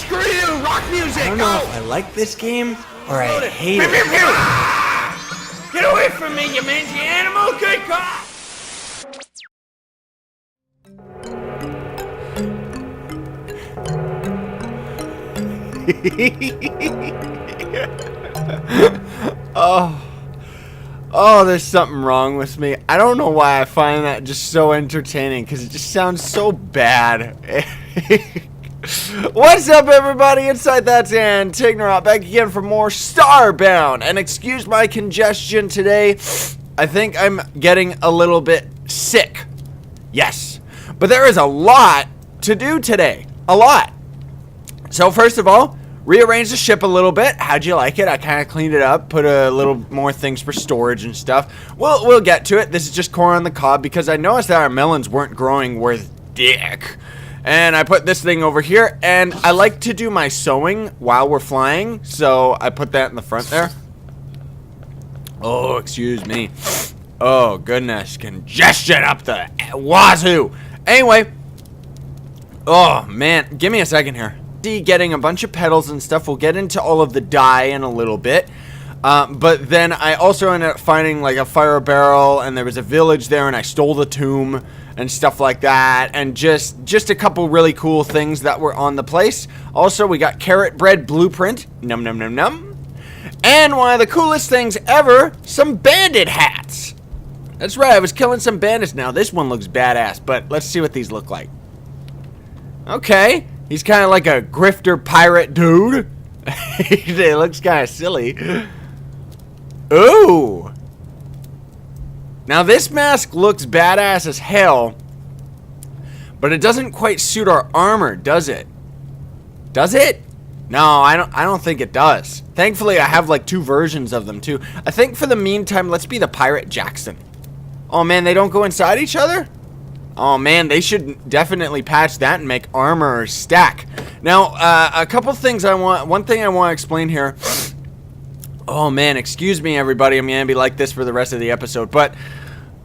screw you! Rock music! I don't know if I like this game or I hate it. Get away from me, you mangy animal! Good God! Oh, there's something wrong with me. I don't know why I find that just so entertaining, because it just sounds so bad. What's up, everybody? Inside That's Antic Robot back again for more Starbound. And excuse my congestion today. I think I'm getting a little bit sick. Yes. But there is a lot to do today. A lot. So first of all, rearrange the ship a little bit. How'd you like it? I kind of cleaned it up, put a little more things for storage and stuff. We'll get to it. This is just corn on the cob because I noticed that our melons weren't growing worth dick. And I put this thing over here, and I like to do my sewing while we're flying, so I put that in the front there. Oh, excuse me. Oh, goodness. Congestion up the wazoo. Anyway. Oh, man. Give me a second here. Getting a bunch of petals and stuff. We'll get into all of the dye in a little bit. But then I also ended up finding like a fire barrel, and there was a village there, and I stole the tomb and stuff like that, and just a couple really cool things that were on the place. Also, we got carrot bread blueprint. Num num num num. And one of the coolest things ever, some bandit hats. That's right, I was killing some bandits. Now this one looks badass, but let's see what these look like. Okay. He's kind of like a grifter pirate dude. It looks kind of silly. Ooh. Now this mask looks badass as hell, but it doesn't quite suit our armor, does it? Does it? No, I don't think it does. Thankfully, I have like two versions of them too. I think for the meantime, let's be the Pirate Jackson. Oh man, they don't go inside each other? Oh man, they should definitely patch that and make armor stack. Now, a couple things one thing I want to explain here. Oh man, excuse me everybody, I'm gonna be like this for the rest of the episode, but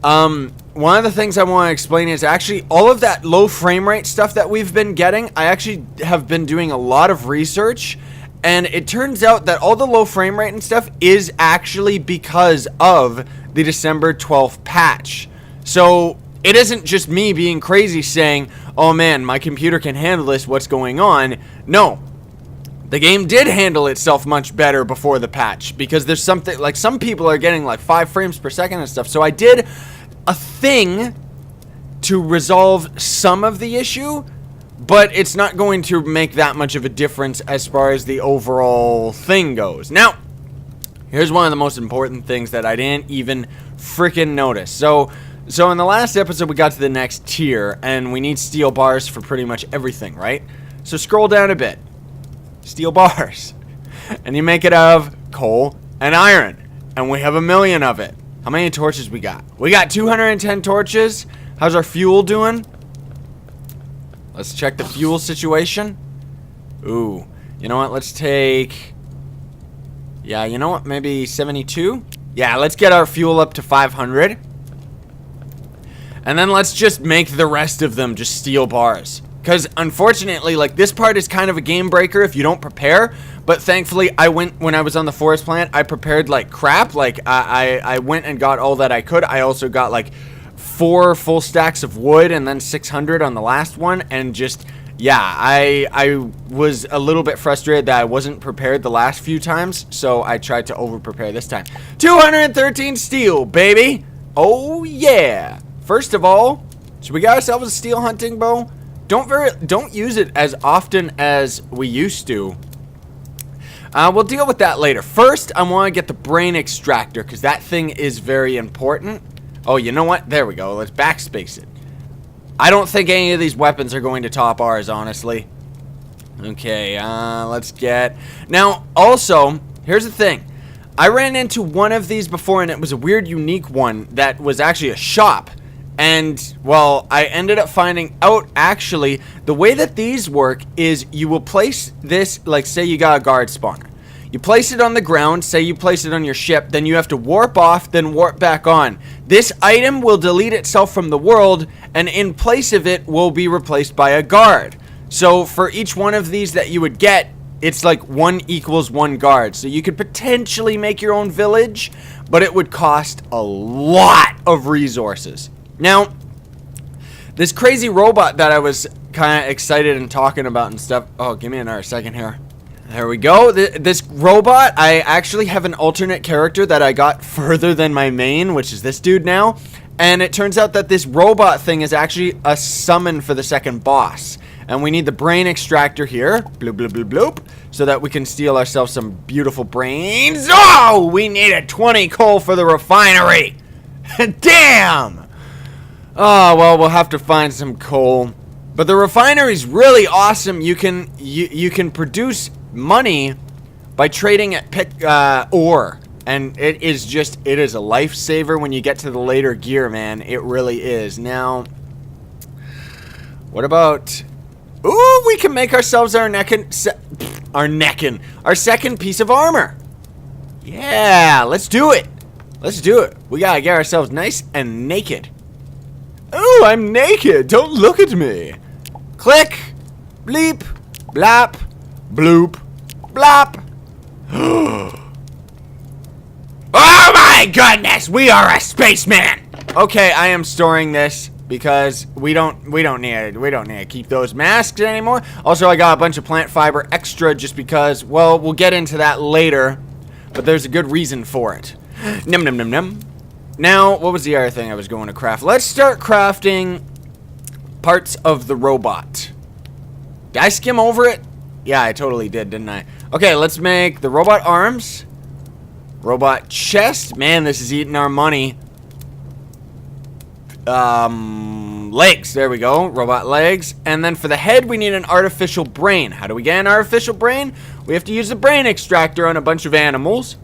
one of the things I want to explain is actually all of that low frame rate stuff that we've been getting. I actually have been doing a lot of research, and it turns out that all the low frame rate and stuff is actually because of the December 12th patch. So it isn't just me being crazy saying, oh man, my computer can handle this, what's going on? No. The game did handle itself much better before the patch, because there's something, like some people are getting like 5 frames per second and stuff. So I did a thing to resolve some of the issue, but it's not going to make that much of a difference as far as the overall thing goes. Now, here's one of the most important things that I didn't even freaking notice. So in the last episode, we got to the next tier, and we need steel bars for pretty much everything, right? So scroll down a bit. Steel bars. And you make it out of coal and iron. And we have 1,000,000 of it. How many torches we got? We got 210 torches. How's our fuel doing? Let's check the fuel situation. Ooh. You know what? Let's take... Yeah, you know what? Maybe 72? Yeah, let's get our fuel up to 500. And then let's just make the rest of them just steel bars. Because unfortunately, like, this part is kind of a game breaker if you don't prepare. But thankfully, when I was on the forest plant, I prepared like crap. Like, I went and got all that I could. I also got like 4 full stacks of wood and then 600 on the last one. And just, yeah, I was a little bit frustrated that I wasn't prepared the last few times. So I tried to over-prepare this time. 213 steel, baby. Oh, yeah. First of all, so we got ourselves a steel hunting bow. Don't use it as often as we used to. We'll deal with that later. First, I want to get the brain extractor, because that thing is very important. Oh, you know what? There we go. Let's backspace it. I don't think any of these weapons are going to top ours, honestly. Okay, let's get... Now, also, here's the thing. I ran into one of these before, and it was a weird, unique one that was actually a shop. And, well, I ended up finding out, actually, the way that these work is you will place this, like, say you got a guard spawner. You place it on the ground, say you place it on your ship, then you have to warp off, then warp back on. This item will delete itself from the world, and in place of it will be replaced by a guard. So for each one of these that you would get, it's like 1 equals 1 guard. So you could potentially make your own village, but it would cost a lot of resources. Now, this crazy robot that I was kind of excited and talking about and stuff. Oh, give me another second here. There we go. This robot, I actually have an alternate character that I got further than my main, which is this dude now. And it turns out that this robot thing is actually a summon for the second boss. And we need the brain extractor here, bloop, bloop, bloop, bloop, so that we can steal ourselves some beautiful brains. Oh, we needed 20 coal for the refinery. Damn. Oh, well, we'll have to find some coal. But the refinery's really awesome. You can produce money by trading at ore. And it is a lifesaver when you get to the later gear, man. It really is. Now, what about... Ooh, we can make ourselves our second piece of armor. Yeah, let's do it. Let's do it. We gotta get ourselves nice and naked. Ooh, I'm naked. Don't look at me. Click. Bleep. Blap. Bloop. Blop. Oh my goodness, we are a spaceman. Okay, I am storing this. Because we don't need to keep those masks anymore. Also, I got a bunch of plant fiber extra just because, well, we'll get into that later. But there's a good reason for it. Num num num num. Now, what was the other thing I was going to craft? Let's start crafting parts of the robot. Did I skim over it? Yeah, I totally did, didn't I? Okay, let's make the robot arms. Robot chest. Man, this is eating our money. Legs, there we go, robot legs. And then for the head we need an artificial brain. How do we get an artificial brain? We have to use the brain extractor on a bunch of animals.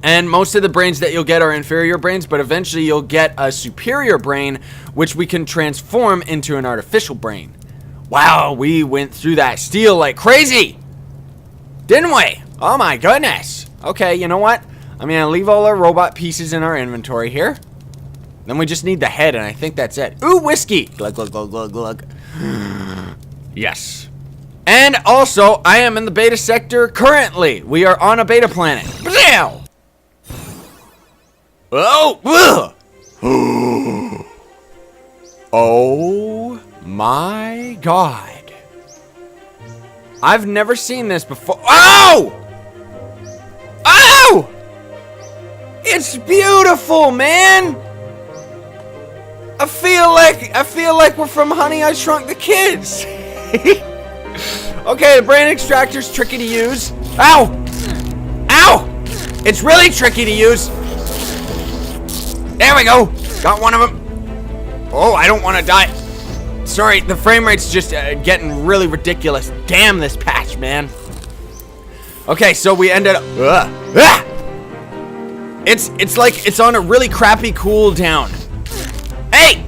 And most of the brains that you'll get are inferior brains, but eventually you'll get a superior brain, which we can transform into an artificial brain. Wow, we went through that steel like crazy, didn't we? Oh my goodness. Okay, you know what, I'm gonna leave all our robot pieces in our inventory here. Then we just need the head, and I think that's it. Ooh, whiskey! Glug, glug, glug, glug, glug. Yes. And also, I am in the beta sector currently. We are on a beta planet. Bzzow! Oh! Oh my god. I've never seen this before. Oh! Oh! It's beautiful, man! I feel like we're from Honey, I Shrunk the Kids. Okay, the brain extractor's tricky to use. Ow! Ow! It's really tricky to use. There we go. Got one of them. Oh, I don't want to die. Sorry, the frame rate's just getting really ridiculous. Damn this patch, man. Okay, so we ended up... It's like it's on a really crappy cooldown. Hey!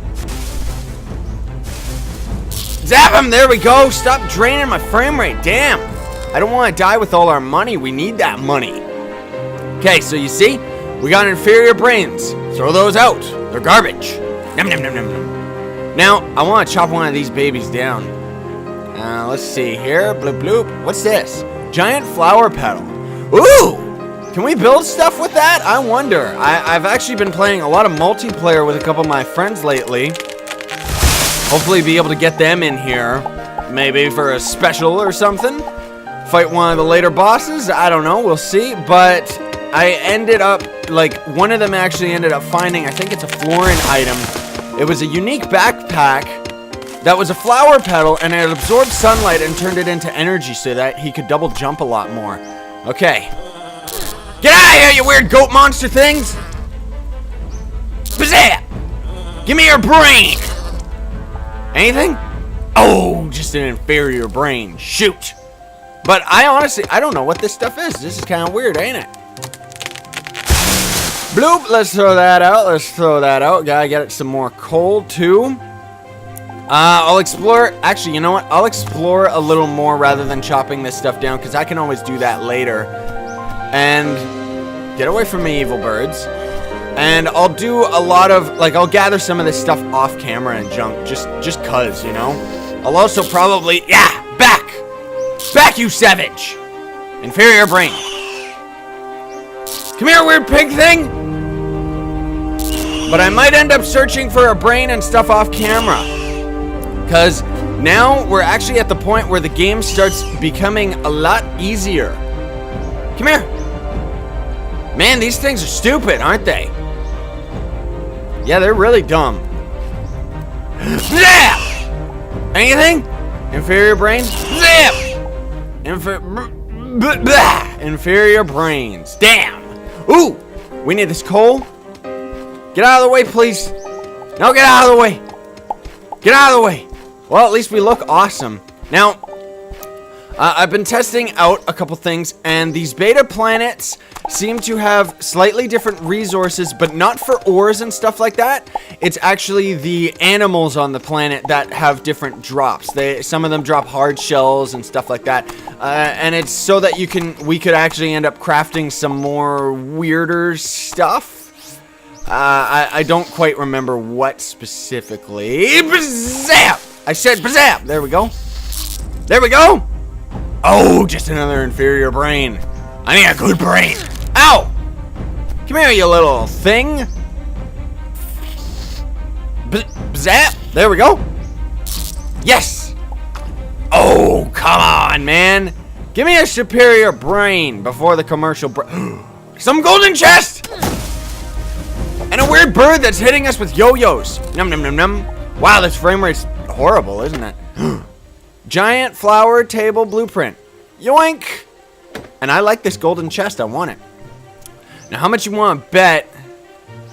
Zap him! There we go! Stop draining my frame rate! Damn! I don't want to die with all our money. We need that money. Okay, so you see? We got inferior brains. Throw those out. They're garbage. Nom nom nom nom nom. Now, I want to chop one of these babies down. Let's see here. Bloop bloop. What's this? Giant flower petal. Ooh! Can we build stuff with that? I wonder. I've actually been playing a lot of multiplayer with a couple of my friends lately. Hopefully be able to get them in here. Maybe for a special or something. Fight one of the later bosses. I don't know. We'll see. But I ended up, like, one of them actually ended up finding, I think it's a Florin item. It was a unique backpack that was a flower petal, and it absorbed sunlight and turned it into energy so that he could double jump a lot more. Okay. Get out of here, you weird goat monster things! Bazzah! Give me your brain! Anything? Oh, just an inferior brain. Shoot! But I honestly, I don't know what this stuff is. This is kind of weird, ain't it? Bloop, let's throw that out. Let's throw that out. Gotta get some more coal, too. I'll explore, actually, you know what? I'll explore a little more rather than chopping this stuff down, because I can always do that later. And get away from me, evil birds. And I'll do a lot of, like, I'll gather some of this stuff off camera and junk, just cuz, you know? I'll also probably... Yeah! Back! Back, you savage! Inferior brain. Come here, weird pig thing! But I might end up searching for a brain and stuff off camera. Because now we're actually at the point where the game starts becoming a lot easier. Come here. Man, these things are stupid, aren't they? Yeah, they're really dumb. Zap! Anything? Inferior brain? Zap! Inferior brains. Damn. Ooh! We need this coal. Get out of the way, please. No, get out of the way. Get out of the way. Well, at least we look awesome. Now, I've been testing out a couple things, and these beta planets seem to have slightly different resources, but not for ores and stuff like that. It's actually the animals on the planet that have different drops. Some of them drop hard shells and stuff like that, and it's so that we could actually end up crafting some more weirder stuff. I don't quite remember what specifically. Bazap! I said bazap! There we go. There we go! Oh, just another inferior brain. I need a good brain. Ow! Come here, you little thing. Zap! There we go. Yes! Oh, come on, man. Give me a superior brain before the commercial Some golden chest! And a weird bird that's hitting us with yo-yos. Num num num num. Wow, this frame rate's horrible, isn't it? Giant flower table blueprint. Yoink! And I like this golden chest. I want it. Now, how much you want to bet?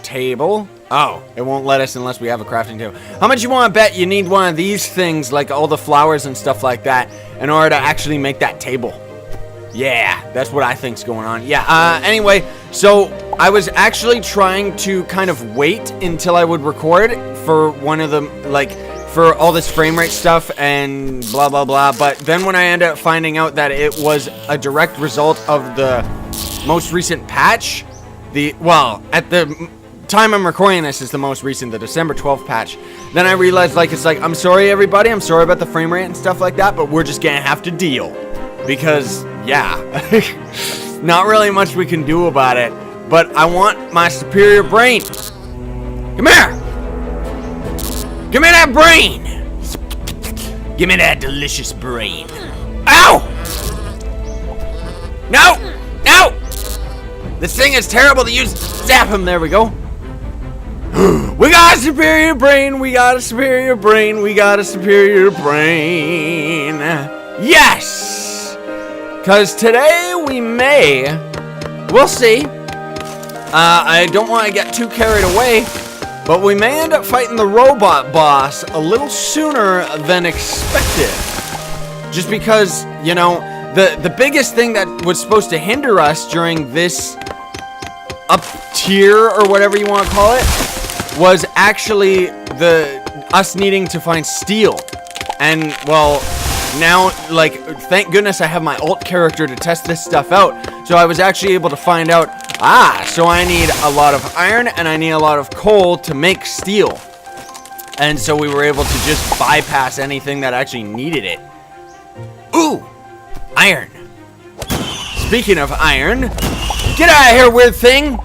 Table. Oh, it won't let us unless we have a crafting table. How much you want to bet you need one of these things, like all the flowers and stuff like that, in order to actually make that table? Yeah, that's what I think's going on. Yeah, anyway, so I was actually trying to kind of wait until I would record for one of them, like, for all this frame rate stuff and blah blah blah, but then when I ended up finding out that it was a direct result of the most recent patch, at the time I'm recording this is the most recent, the December 12th patch, then I realized, like, it's like, I'm sorry everybody, I'm sorry about the frame rate and stuff like that, but we're just gonna have to deal, because, yeah, not really much we can do about it, but I want my superior brain. Come here! Give me that brain! Give me that delicious brain. Ow! No! No! This thing is terrible to use. Zap him. There we go. We got a superior brain. We got a superior brain. We got a superior brain. Yes! Because today we'll see. I don't want to get too carried away. But we may end up fighting the robot boss a little sooner than expected. Just because, you know, the biggest thing that was supposed to hinder us during this up tier, or whatever you want to call it, was actually us needing to find steel. And, well, now, like, thank goodness I have my alt character to test this stuff out. So I was actually able to find out, so I need a lot of iron and I need a lot of coal to make steel. And so we were able to just bypass anything that actually needed it. Ooh, iron. Speaking of iron, get out of here, weird thing.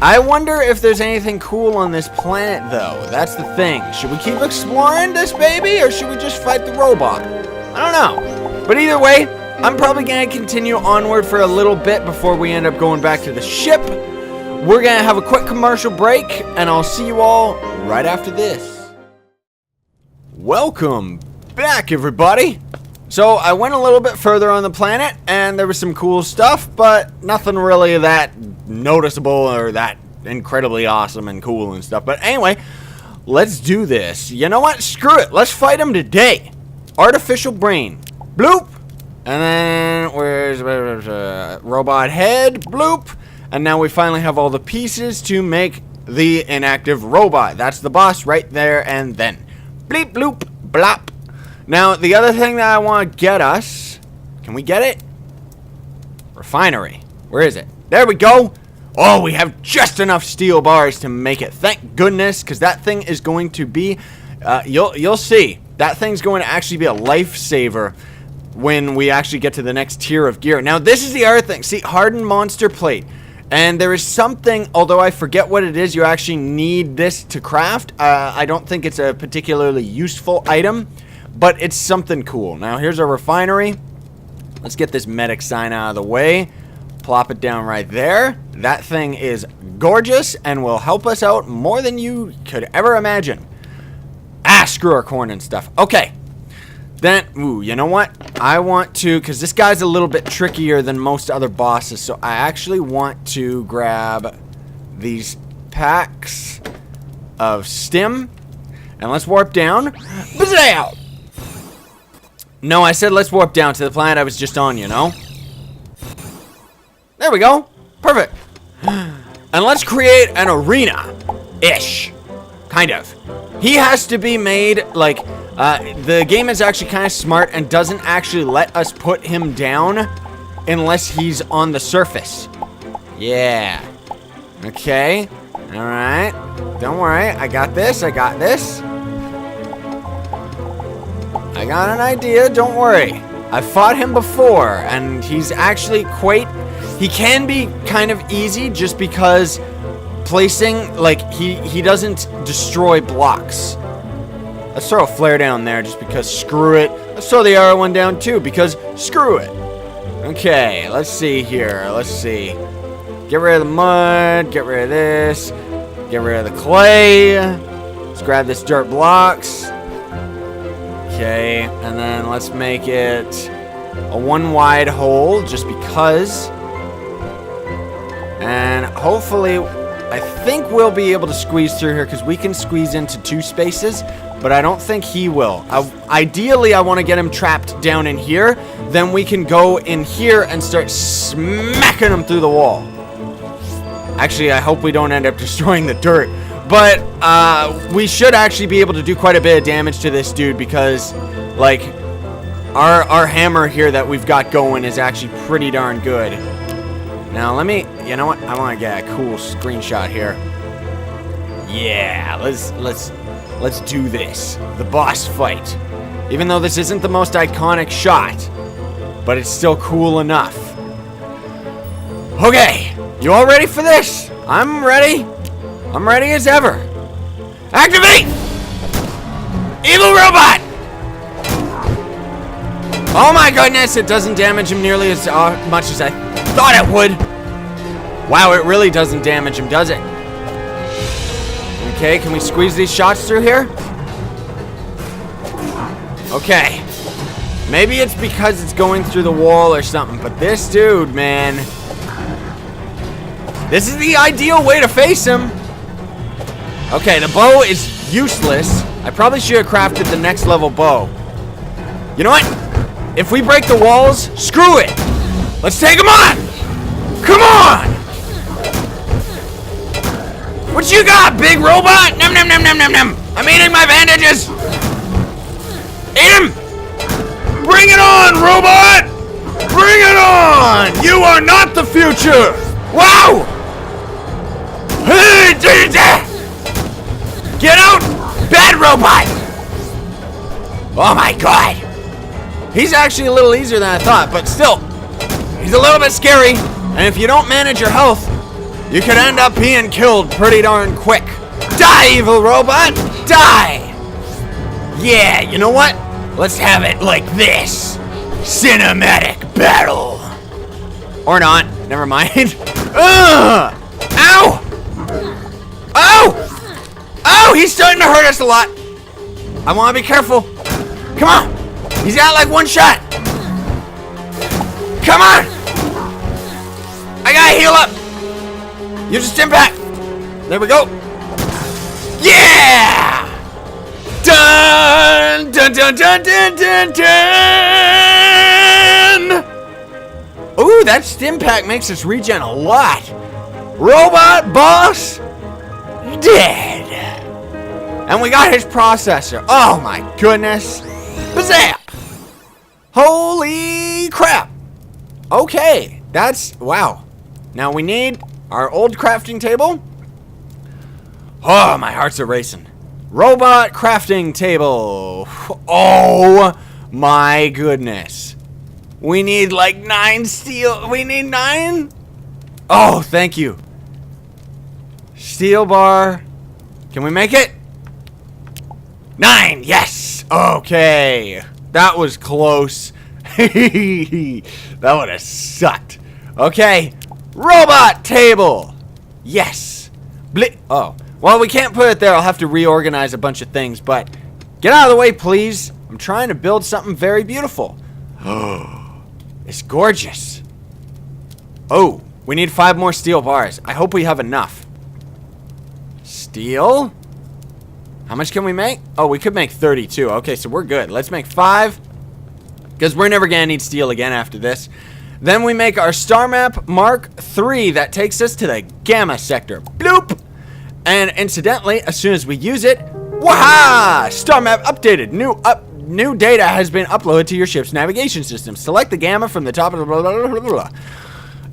I wonder if there's anything cool on this planet, though. That's the thing. Should we keep exploring this baby, or should we just fight the robot? I don't know. But either way, I'm probably going to continue onward for a little bit before we end up going back to the ship. We're going to have a quick commercial break, and I'll see you all right after this. Welcome back, everybody. So I went a little bit further on the planet, and there was some cool stuff, but nothing really that noticeable or that incredibly awesome and cool and stuff. But anyway, let's do this. You know what? Screw it. Let's fight him today. Artificial brain. Bloop. And then where's robot head? Bloop. And now we finally have all the pieces to make the inactive robot. That's the boss right there and then. Bleep, bloop, blop. Now, the other thing that I want to get us... Can we get it? Refinery. Where is it? There we go. Oh, we have just enough steel bars to make it. Thank goodness, because that thing is going to be You'll see. That thing's going to actually be a lifesaver when we actually get to the next tier of gear. Now, this is the other thing. See, hardened monster plate. And there is something, although I forget what it is, you actually need this to craft. I don't think it's a particularly useful item, but it's something cool. Now, here's our refinery. Let's get this medic sign out of the way. Plop it down right there. That thing is gorgeous and will help us out more than you could ever imagine. Ah, screw our corn and stuff. Okay. Then, ooh, you know what? I want to, because this guy's a little bit trickier than most other bosses, so I actually want to grab these packs of stim, and let's warp down. Bazzow! No, I said let's warp down to the planet I was just on, you know? There we go. Perfect. And let's create an arena-ish. Kind of. He has to be made, like, the game is actually kind of smart and doesn't actually let us put him down unless he's on the surface. Yeah. Okay. Alright. Don't worry. I got this. I got this. I got an idea. Don't worry. I've fought him before, and he's actually quite... He can be kind of easy just because placing, like, he doesn't destroy blocks. Let's throw a flare down there just because screw it. Let's throw the arrow one down too because screw it. Okay, let's see here. Let's see. Get rid of the mud. Get rid of this. Get rid of the clay. Let's grab this dirt blocks. Okay, and then let's make it a one wide hole just because. And hopefully, I think we'll be able to squeeze through here because we can squeeze into 2 spaces. But I don't think he will. Ideally, I want to get him trapped down in here. Then we can go in here and start smacking him through the wall. Actually, I hope we don't end up destroying the dirt. But we should actually be able to do quite a bit of damage to this dude because, like, our hammer here that we've got going is actually pretty darn good. Now, let me... You know what? I want to get a cool screenshot here. Yeah, let's do this. The boss fight. Even though this isn't the most iconic shot, but it's still cool enough. Okay, you all ready for this? I'm ready. I'm ready as ever. Activate! Evil robot! Oh my goodness, it doesn't damage him nearly as much as I thought it would. Wow, it really doesn't damage him, does it? Okay, can we squeeze these shots through here? Okay. Maybe it's because it's going through the wall or something, but this dude, man. This is the ideal way to face him. Okay, the bow is useless. I probably should have crafted the next level bow. You know what? If we break the walls, screw it. Let's take him on. Come on. What you got, big robot? Num num num num num num. I'm eating my bandages. Eat him. Bring it on, robot. Bring it on. You are not the future. Wow. Get out, bad robot. Oh my god. He's actually a little easier than I thought, but still, he's a little bit scary. And if you don't manage your health, you could end up being killed pretty darn quick. Die, evil robot! Die! Yeah, you know what? Let's have it like this. Cinematic battle. Or not. Never mind. Ow! Oh! Oh, he's starting to hurt us a lot. I want to be careful. Come on. He's got like one shot. Come on. I gotta heal up. You just impact. There we go. Yeah! Dun dun dun dun dun dun dun. Ooh, that stim pack makes us regen a lot. Robot boss dead. And we got his processor. Oh my goodness. Bazap! Holy crap. Okay, that's wow. Now we need our old crafting table. Oh, my hearts are racing. Robot crafting table. Oh my goodness. We need like 9 steel. We need 9? Oh, thank you. Steel bar. Can we make it? 9, yes. Okay. That was close. That would have sucked. Okay. Robot table. Yes. Oh. Well, we can't put it there. I'll have to reorganize a bunch of things, but get out of the way, please. I'm trying to build something very beautiful. Oh, it's gorgeous. Oh, we need 5 more steel bars. I hope we have enough. Steel? How much can we make? Oh, we could make 32. Okay, so we're good. Let's make 5, because we're never going to need steel again after this. Then we make our star map Mark III that takes us to the Gamma sector. Bloop! And incidentally, as soon as we use it, waha! Star map updated. New data has been uploaded to your ship's navigation system. Select the Gamma from the top of the blah, blah, blah, blah, blah.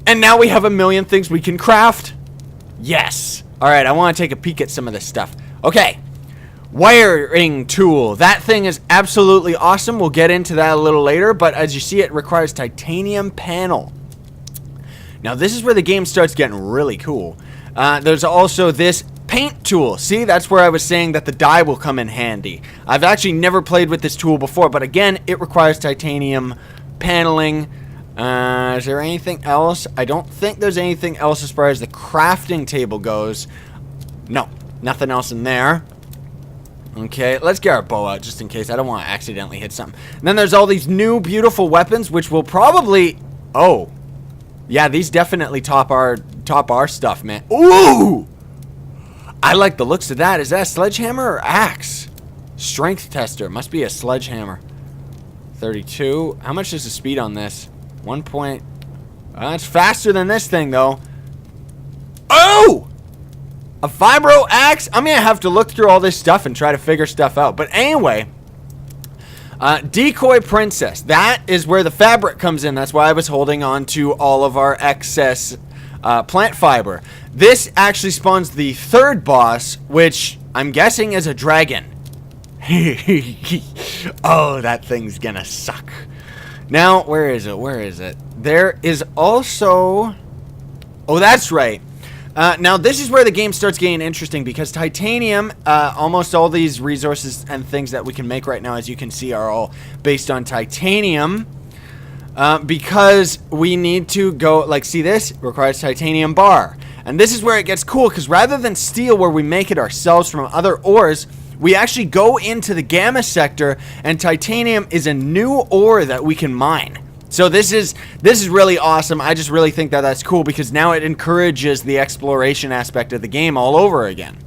And now we have a million things we can craft. Yes. All right, I want to take a peek at some of this stuff. Okay. Wiring tool. That thing is absolutely awesome. We'll get into that a little later, but as you see, it requires titanium panel. Now, this is where the game starts getting really cool. There's also this paint tool. See, that's where I was saying that the dye will come in handy. I've actually never played with this tool before, but again, it requires titanium paneling. Is there anything else? I don't think there's anything else as far as the crafting table goes. No, nothing else in there. Okay, let's get our bow out just in case. I don't want to accidentally hit something. And then there's all these new beautiful weapons, which will probably... Oh, yeah, these definitely top our stuff, man. Ooh! I like the looks of that. Is that a sledgehammer or axe? Strength tester. Must be a sledgehammer. 32. How much is the speed on this? 1 point. It's faster than this thing, though. Oh! A vibro axe? I'm gonna have to look through all this stuff and try to figure stuff out. But anyway, decoy princess. That is where the fabric comes in. That's why I was holding on to all of our excess plant fiber. This actually spawns the 3rd boss, which I'm guessing is a dragon. Oh, that thing's gonna suck. Now, where is it? Where is it? There is also... Oh, that's right. Now, this is where the game starts getting interesting because titanium, almost all these resources and things that we can make right now, as you can see, are all based on titanium. Because we need to go, like, see this? Requires titanium bar. And this is where it gets cool because rather than steel where we make it ourselves from other ores, we actually go into the Gamma sector and titanium is a new ore that we can mine. So this is really awesome. I just really think that that's cool because now it encourages the exploration aspect of the game all over again.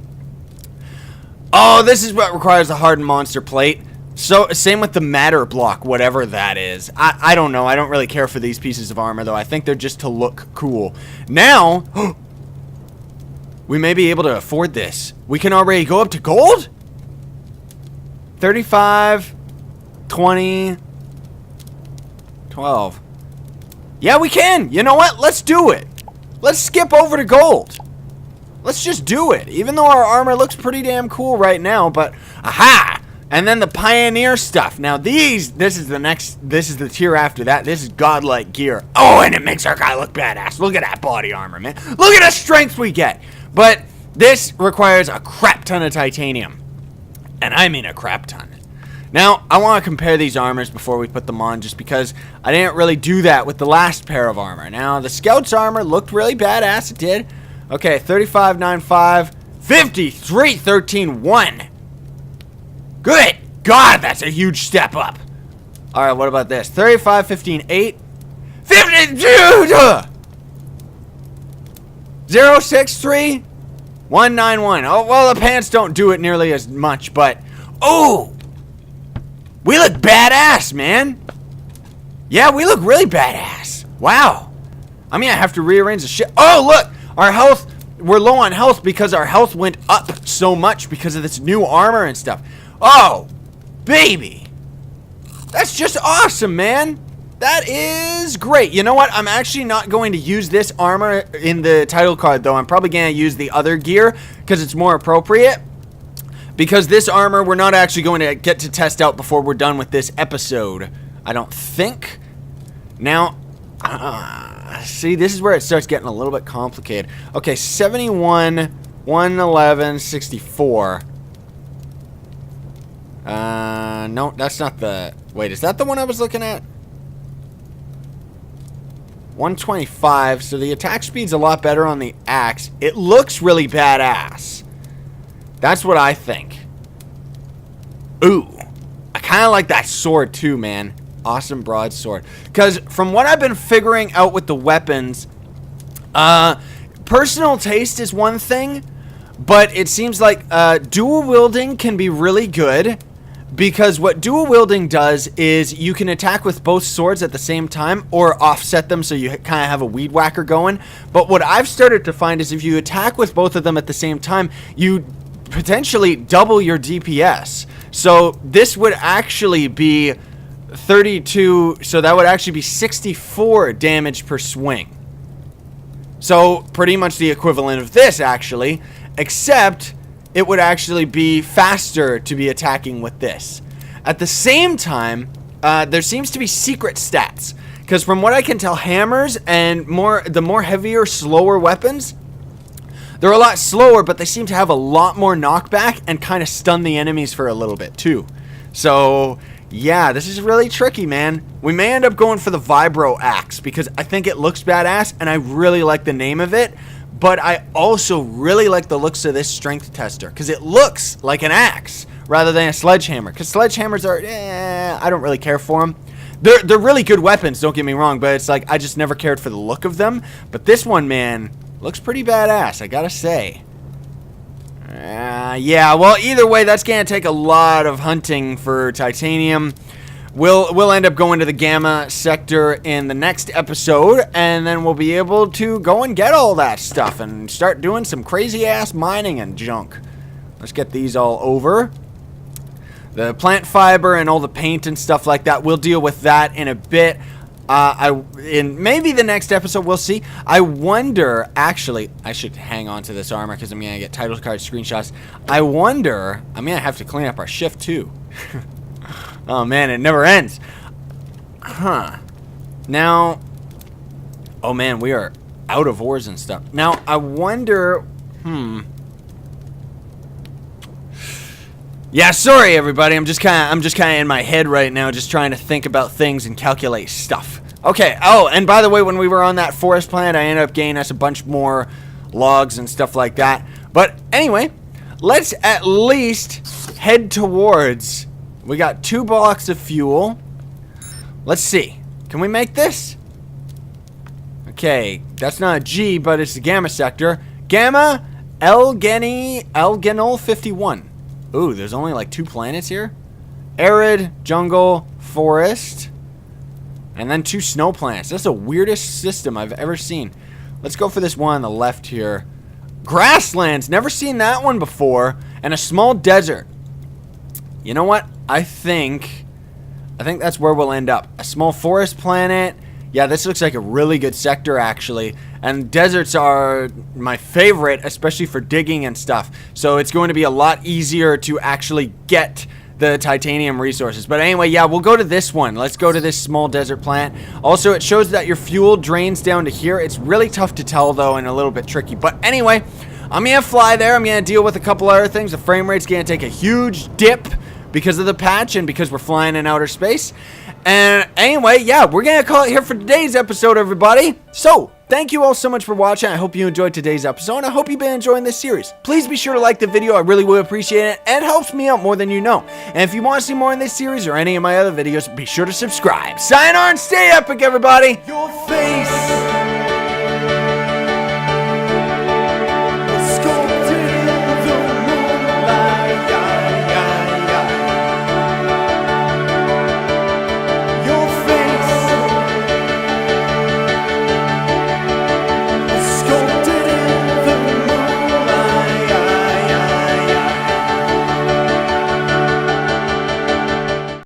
Oh, this is what requires a hardened monster plate. So, same with the matter block, whatever that is. I don't know. I don't really care for these pieces of armor, though. I think they're just to look cool. Now, we may be able to afford this. We can already go up to gold? 35, 20... 12. Yeah, we can. You know what? Let's do it. Let's skip over to gold. Let's just do it. Even though our armor looks pretty damn cool right now, but aha! And then the pioneer stuff. Now this is the tier after that. This is godlike gear. Oh, and it makes our guy look badass. Look at that body armor, man. Look at the strength we get. But this requires a crap ton of titanium. And I mean a crap ton. Now, I want to compare these armors before we put them on, just because I didn't really do that with the last pair of armor. Now, the Scout's armor looked really badass. It did. Okay, 35.95, 53.13.1. Good God, that's a huge step up. All right, what about this? 35.15.8, 52. 063, 191. Oh, well, the pants don't do it nearly as much, but oh. We look badass, man. Yeah, we look really badass. Wow. I mean, I have to rearrange the shit. Oh, look. Our health. We're low on health because our health went up so much because of this new armor and stuff. Oh, baby. That's just awesome, man. That is great. You know what? I'm actually not going to use this armor in the title card, though. I'm probably going to use the other gear because it's more appropriate. because this armor we're not actually going to get to test out before we're done with this episode, I don't think. Now, see, this is where it starts getting a little bit complicated. Okay, 71, 111, 64. No, that's not the... Wait, is that the one I was looking at? 125, so the attack speed's a lot better on the axe. It looks really badass. That's what I think. Ooh, I kind of like that sword too, man. Awesome broadsword. Because from what I've been figuring out with the weapons, personal taste is one thing, but it seems like dual wielding can be really good. Because what dual wielding does is you can attack with both swords at the same time or offset them so you kind of have a weed whacker going. But what I've started to find is if you attack with both of them at the same time, you potentially double your DPS. So this would actually be 32, so that would actually be 64 damage per swing. So pretty much the equivalent of this actually, except it would actually be faster to be attacking with this. At the same time, there seems to be secret stats. Because from what I can tell, hammers and the more heavier, slower weapons, they're a lot slower, but they seem to have a lot more knockback and kind of stun the enemies for a little bit too. So, yeah, this is really tricky, man. We may end up going for the Vibro Axe because I think it looks badass and I really like the name of it. But I also really like the looks of this strength tester because it looks like an axe rather than a sledgehammer. Because sledgehammers are, I don't really care for them. They're really good weapons, don't get me wrong, but it's like I just never cared for the look of them. But this one, man, looks pretty badass, I gotta say. Yeah, well, either way, that's gonna take a lot of hunting for titanium. We'll end up going to the Gamma sector in the next episode, and then we'll be able to go and get all that stuff and start doing some crazy ass mining and junk. Let's get these all over. The plant fiber and all the paint and stuff like that, we'll deal with that in a bit. In maybe the next episode, we'll see. I wonder, actually, I should hang on to this armor because I'm gonna get title card screenshots. I wonder, I'm gonna have to clean up our shift too. Oh man, it never ends. Huh. Now, oh man, we are out of ores and stuff. Now, I wonder, Yeah, sorry everybody. I'm just kind of in my head right now just trying to think about things and calculate stuff. Okay. Oh, and by the way, when we were on that forest planet, I ended up gaining us a bunch more logs and stuff like that. But anyway, let's at least head towards... We got 2 blocks of fuel. Let's see. Can we make this? Okay, that's not a G, but it's the Gamma sector. Gamma Elgenol 51. Ooh, there's only like 2 planets here. Arid, jungle, forest, and then 2 snow planets. That's the weirdest system I've ever seen. Let's go for this one on the left here. Grasslands, never seen that one before. And a small desert. You know what? I think that's where we'll end up. A small forest planet. Yeah, this looks like a really good sector, actually. And deserts are my favorite, especially for digging and stuff. So it's going to be a lot easier to actually get the titanium resources. But anyway, yeah, we'll go to this one. Let's go to this small desert planet. Also, it shows that your fuel drains down to here. It's really tough to tell, though, and a little bit tricky. But anyway, I'm going to fly there. I'm going to deal with a couple other things. The frame rate's going to take a huge dip because of the patch and because we're flying in outer space. And anyway, yeah, we're going to call it here for today's episode, everybody. So, thank you all so much for watching. I hope you enjoyed today's episode, and I hope you've been enjoying this series. Please be sure to like the video. I really would appreciate it, and it helps me out more than you know. And if you want to see more in this series or any of my other videos, be sure to subscribe. Sayonara and stay epic, everybody. Your face